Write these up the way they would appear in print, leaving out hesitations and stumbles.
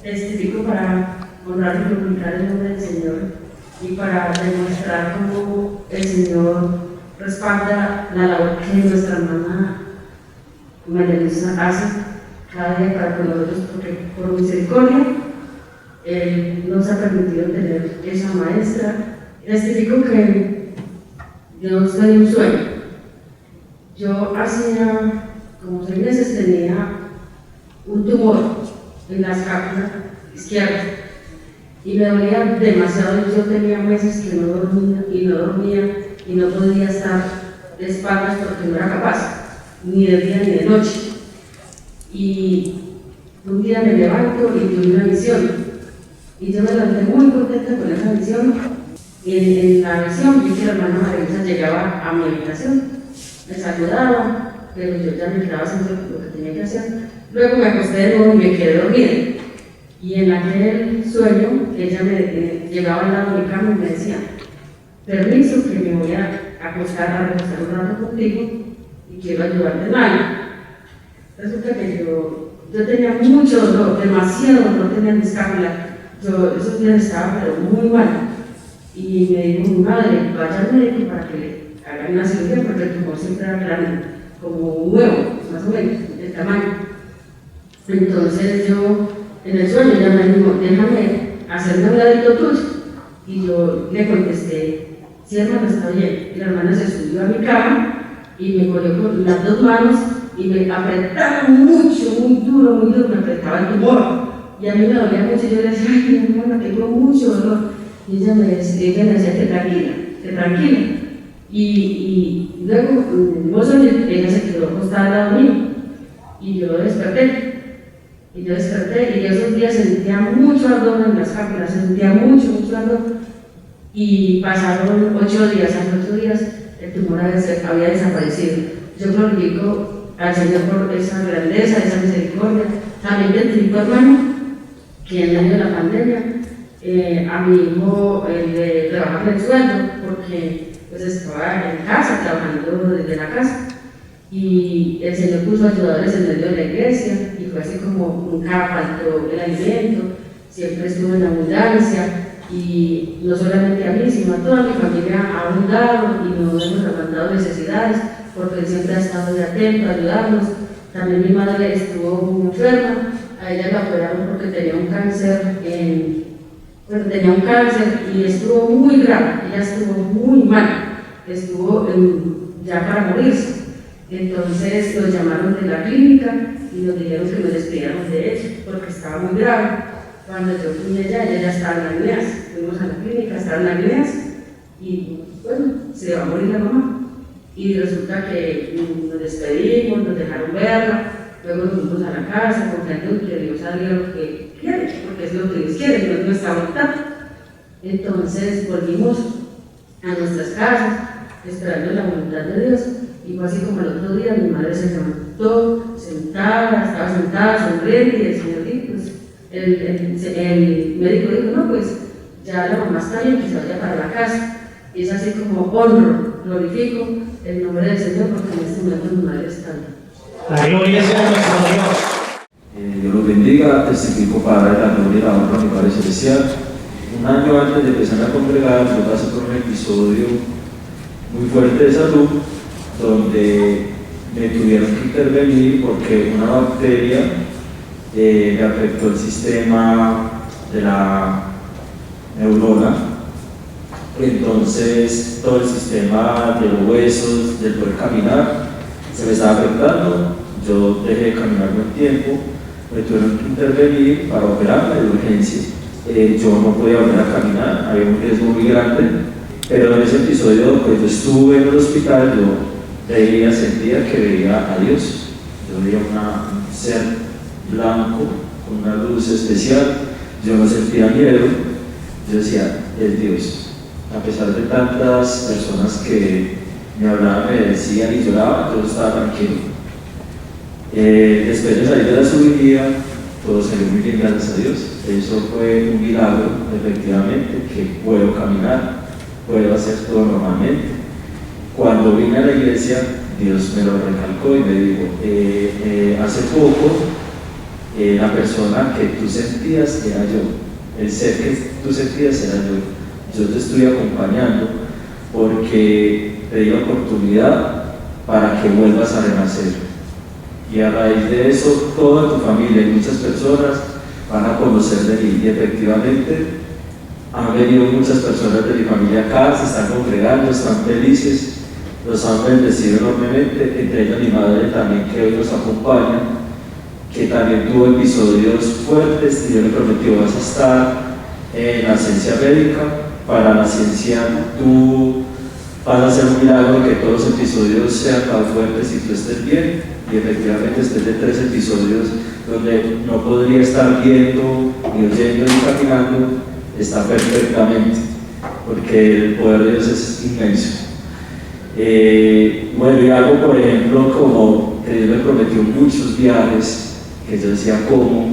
testifico para honrar y glorificar el nombre del Señor y para demostrar cómo el Señor respalda la labor que nuestra hermana María Luisa hace cada día para con nosotros, porque por misericordia Él nos ha permitido tener esa maestra. Testifico que Dios me dio un sueño. Yo hacía como 6 meses tenía un tumor en la escápula izquierda y me dolía demasiado. Yo tenía meses que no dormía y no podía estar de espaldas porque no era capaz, ni de día ni de noche. Y un día me levanto y tuve una visión y yo me levanté muy contenta con esa visión. Y en la visión vi que la hermana María Luisa llegaba a mi habitación, me saludaba, pero yo ya me quedaba haciendo lo que tenía que hacer. Luego me acosté de nuevo y me quedé dormida. Y en aquel sueño, ella me llegaba al lado de mi cama y me decía: permiso que me voy a acostar a recostar un rato contigo y quiero ayudarte en algo. Resulta que yo tenía mucho dolor, demasiado dolor tenía en mi escápula. Yo esos días estaba pero muy mal. Y me dijo mi madre: vaya al médico para que le hagan una cirugía, porque el tumor siempre era grande, como un huevo, más o menos, el tamaño. Entonces yo, en el sueño, ella me dijo: déjame hacerme un ladito tuyo. Y yo le contesté: sí, hermana, está bien. Y la hermana se subió a mi cama y me cogió con las 2 manos y me apretaba mucho, muy duro, me apretaba el tumor. Y a mí me dolía mucho y yo le decía: ay, mi hermana, tengo mucho dolor. Y ella me decía que tranquila. Y luego, ella se quedó acostada al lado mío. Y yo desperté. Y esos días sentía mucho ardor en las escápulas, sentía mucho ardor. Y pasaron 8 días, a los 8 días el tumor había desaparecido. Yo glorifico al Señor por esa grandeza, esa misericordia. También testifico, hermano, que en medio de la pandemia a mi hijo le rebajaron el sueldo porque pues estaba en casa, trabajando desde la casa. Y el Señor puso ayudadores en medio de la iglesia y fue así como nunca faltó el alimento, siempre estuvo en abundancia. Y no solamente a mí, sino a toda mi familia ha abundado y nos hemos aguantado necesidades, porque Él siempre ha estado de atento a ayudarnos. También mi madre estuvo muy enferma, a ella la operaron porque tenía un cáncer y estuvo muy grave, ella estuvo muy mal, estuvo ya para morirse. Entonces nos llamaron de la clínica y nos dijeron que nos despidiéramos de ella porque estaba muy grave. Cuando yo fui ella ya estaba en la Guineas. Fuimos a la clínica, estaba en la Guineas y bueno, se va a morir la mamá. Y resulta que nos despedimos, nos dejaron verla, luego nos fuimos a la casa confiando en que Dios haría lo que quiere, porque es lo que Dios quiere, no es nuestra voluntad. Entonces volvimos a nuestras casas esperando la voluntad de Dios. Y fue así como el otro día mi madre se levantó, estaba sentada, sonriente, y el Señor dijo, pues, el médico dijo: no, pues ya la mamá está bien, que se vaya para la casa. Y es así como honro, glorifico el nombre del Señor, porque en este momento mi madre está bien. La gloria sea a nuestro Dios. Dios los bendiga. Testifico para dar la gloria y la honra a mi Padre Celestial. Un año antes de empezar a congregar, yo pasé por un episodio muy fuerte de salud, donde me tuvieron que intervenir porque una bacteria me afectó el sistema de la neurona. Entonces todo el sistema de los huesos, del poder caminar, se me estaba afectando. Yo dejé de caminar buen tiempo, me tuvieron que intervenir para operarme de urgencia. Yo no podía volver a caminar, había un riesgo muy grande, pero en ese episodio pues yo estuve en el hospital, yo veía, sentía que veía a Dios. Yo veía un ser blanco con una luz especial, yo no sentía miedo, yo decía: es Dios. A pesar de tantas personas que me hablaban, me decían y lloraban, yo estaba tranquilo. Después de salir de la cirugía, todo salió muy bien, gracias a Dios. Eso fue un milagro, efectivamente, que puedo caminar, puedo hacer todo normalmente. Cuando vine a la iglesia, Dios me lo recalcó y me dijo: hace poco la persona que tú sentías era yo, el ser que tú sentías era yo. Yo te estoy acompañando porque te di la oportunidad para que vuelvas a renacer. Y a raíz de eso, toda tu familia y muchas personas van a conocer de mí. Y efectivamente, han venido muchas personas de mi familia acá, se están congregando, están felices, los han bendecido enormemente, entre ellos mi madre también, que hoy nos acompaña, que también tuvo episodios fuertes, y yo le prometí: vas a estar en la ciencia médica, para la ciencia tú vas a hacer un milagro, que todos los episodios sean tan fuertes y tú estés bien. Y efectivamente, después de 3 episodios donde no podría estar viendo, ni oyendo, ni caminando, está perfectamente, porque el poder de Dios es inmenso. Bueno, y algo, por ejemplo, como que Dios me prometió muchos viajes, que yo decía cómo,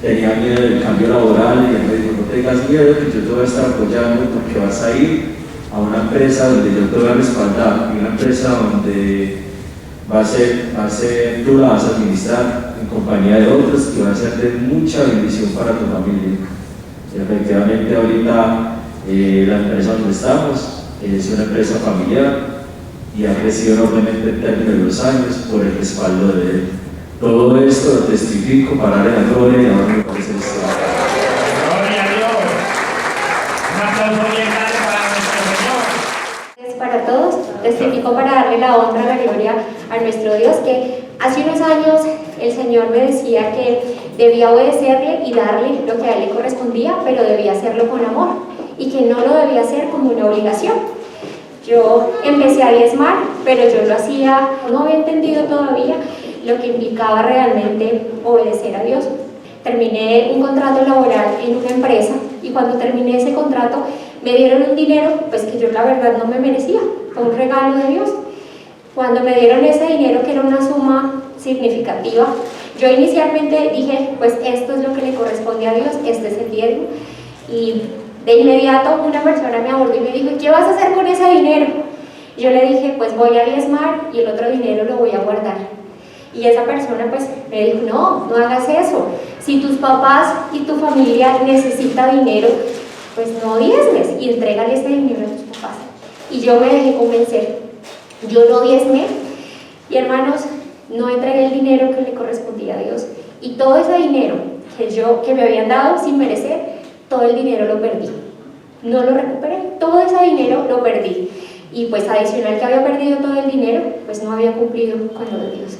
tenía miedo del cambio laboral, y Él me dijo: no tengas miedo, que yo te voy a estar apoyando, porque vas a ir a una empresa donde yo te voy a respaldar, y una empresa donde va a ser, tú la vas a administrar en compañía de otros, y va a ser de mucha bendición para tu familia. Y efectivamente, ahorita la empresa donde estamos es una empresa familiar y ha crecido enormemente en términos de los años por el respaldo de Él. Todo esto lo testifico para darle la gloria y la honra por ese Señor. Gloria a Dios. Un aplauso bien grande para nuestro Señor. Es para todos, testifico para darle la honra, la gloria a nuestro Dios, que hace unos años el Señor me decía que debía obedecerle y darle lo que a Él le correspondía, pero debía hacerlo con amor y que no lo debía hacer como una obligación. Yo empecé a diezmar, pero yo lo hacía, no había entendido todavía lo que implicaba realmente obedecer a Dios. Terminé un contrato laboral en una empresa, y cuando terminé ese contrato me dieron un dinero pues que yo la verdad no me merecía, fue un regalo de Dios. Cuando me dieron ese dinero, que era una suma significativa, yo inicialmente dije: pues esto es lo que le corresponde a Dios, este es el diezmo. Y de inmediato una persona me abordó y me dijo: ¿qué vas a hacer con ese dinero? Yo le dije: pues voy a diezmar y el otro dinero lo voy a guardar. Y esa persona pues me dijo: no hagas eso. Si tus papás y tu familia necesitan dinero, pues no diezmes y entrégale ese dinero a tus papás. Y yo me dejé convencer. Yo no diezmé y, hermanos, no entregué el dinero que le correspondía a Dios. Y todo ese dinero que me habían dado sin merecer, todo el dinero lo perdí. No lo recuperé, todo ese dinero lo perdí. Y pues adicional que había perdido todo el dinero, pues no había cumplido con lo de Dios.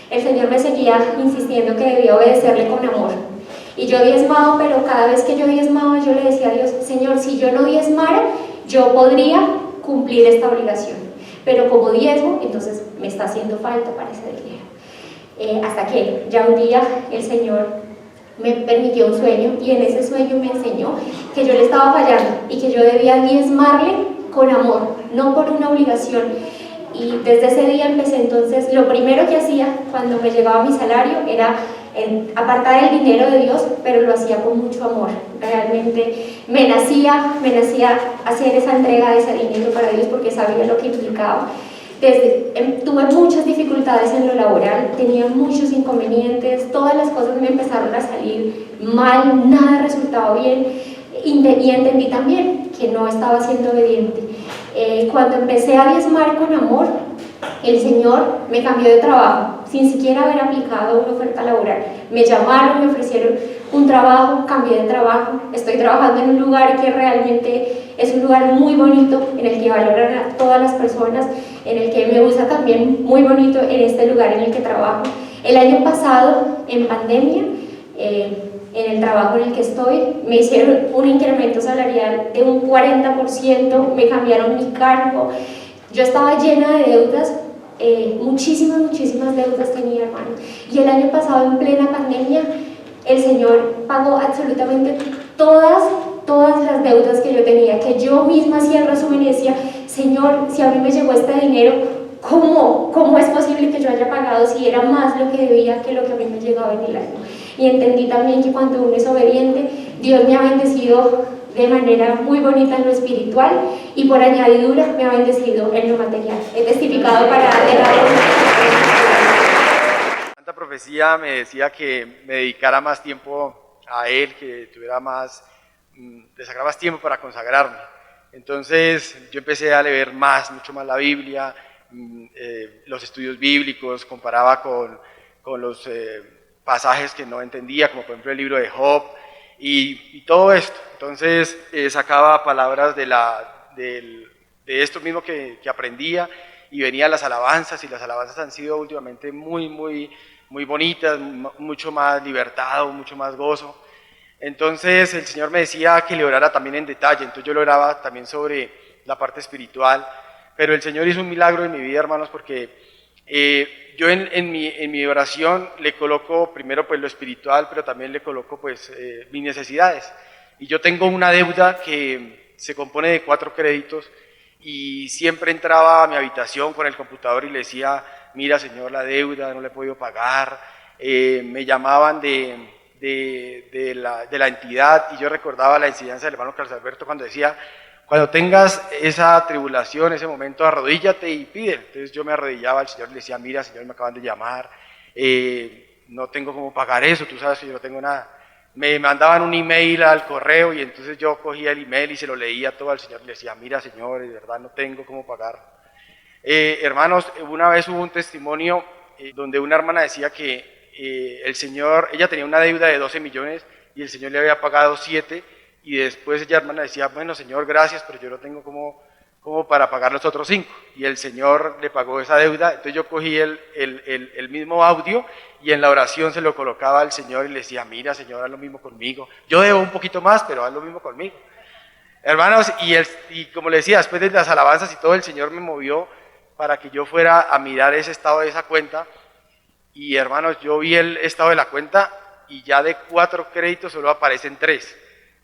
El Señor me seguía insistiendo que debía obedecerle con amor. Y yo diezmaba, pero cada vez que yo diezmaba, yo le decía a Dios: Señor, si yo no diezmara, yo podría cumplir esta obligación. Pero como diezmo, entonces me está haciendo falta para ese dinero. Hasta que ya un día el Señor me permitió un sueño, y en ese sueño me enseñó que yo le estaba fallando y que yo debía diezmarle con amor, no por una obligación. Y desde ese día empecé. Entonces, lo primero que hacía cuando me llegaba mi salario era apartar el dinero de Dios, pero lo hacía con mucho amor. Realmente me nacía hacer esa entrega de ese dinero para Dios, porque sabía lo que implicaba. Tuve muchas dificultades en lo laboral, tenía muchos inconvenientes, todas las cosas me empezaron a salir mal, nada resultaba bien, y entendí también que no estaba siendo obediente. Cuando empecé a diezmar con amor, el Señor me cambió de trabajo, sin siquiera haber aplicado una oferta laboral. Me llamaron, me ofrecieron un trabajo, cambié de trabajo, estoy trabajando en un lugar que realmente es un lugar muy bonito, en el que valoran a todas las personas, en el que me gusta también muy bonito en este lugar en el que trabajo. El año pasado, en pandemia, en el trabajo en el que estoy, me hicieron un incremento salarial de un 40%, me cambiaron mi cargo. Yo estaba llena de deudas, muchísimas deudas tenía, hermano. Y el año pasado, en plena pandemia, el Señor pagó absolutamente todas las deudas que yo tenía, que yo misma hacía el resumen y decía: Señor, si a mí me llegó este dinero, ¿cómo es posible que yo haya pagado si era más lo que debía que lo que a mí me llegaba en el año? Y entendí también que cuando uno es obediente, Dios me ha bendecido de manera muy bonita en lo espiritual, y por añadidura me ha bendecido en lo material. He testificado para darle la gloria. Santa Profecía me decía que me dedicara más tiempo a Él, que tuviera le sacara más tiempo para consagrarme. Entonces yo empecé a leer mucho más la Biblia, los estudios bíblicos, comparaba con los pasajes que no entendía, como por ejemplo el libro de Job, y todo esto. Entonces sacaba palabras de esto mismo que aprendía, y venían las alabanzas, y las alabanzas han sido últimamente muy bonitas, mucho más libertad, mucho más gozo. Entonces el Señor me decía que le orara también en detalle, entonces yo le oraba también sobre la parte espiritual, pero el Señor hizo un milagro en mi vida, hermanos, porque yo en mi oración le coloco primero pues lo espiritual, pero también le coloco pues mis necesidades. Y yo tengo una deuda que se compone de 4 créditos, y siempre entraba a mi habitación con el computador y le decía, mira Señor, la deuda, no la he podido pagar. Me llamaban de la entidad, y yo recordaba la enseñanza del hermano Carlos Alberto cuando decía, cuando tengas esa tribulación, ese momento, arrodíllate y pide. Entonces yo me arrodillaba al Señor y le decía, mira Señor, me acaban de llamar, no tengo cómo pagar eso, tú sabes que yo no tengo nada. Me mandaban un email al correo, y entonces yo cogía el email y se lo leía todo al Señor y le decía, mira Señor, de verdad no tengo cómo pagar. Hermanos, una vez hubo un testimonio donde una hermana decía que el Señor, ella tenía una deuda de 12 millones y el Señor le había pagado 7, y después ella hermana decía, bueno Señor, gracias, pero yo no tengo cómo para pagar los otros 5, y el Señor le pagó esa deuda. Entonces yo cogí el mismo audio y en la oración se lo colocaba al Señor y le decía, mira Señor, haz lo mismo conmigo, yo debo un poquito más, pero haz lo mismo conmigo. Hermanos, y como le decía, después de las alabanzas y todo, el Señor me movió para que yo fuera a mirar ese estado de esa cuenta, y hermanos, yo vi el estado de la cuenta y ya de 4 créditos solo aparecen 3,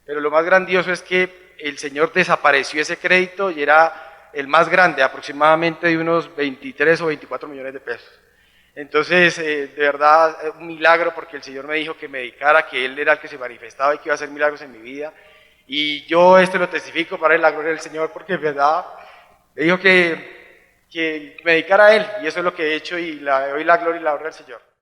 pero lo más grandioso es que el Señor desapareció ese crédito y era el más grande, aproximadamente de unos 23 o 24 millones de pesos. Entonces, de verdad, un milagro, porque el Señor me dijo que me dedicara, que Él era el que se manifestaba y que iba a hacer milagros en mi vida. Y yo esto lo testifico para la gloria del Señor, porque de verdad me dijo que me dedicara a Él, y eso es lo que he hecho, y le doy la gloria y la honra al Señor.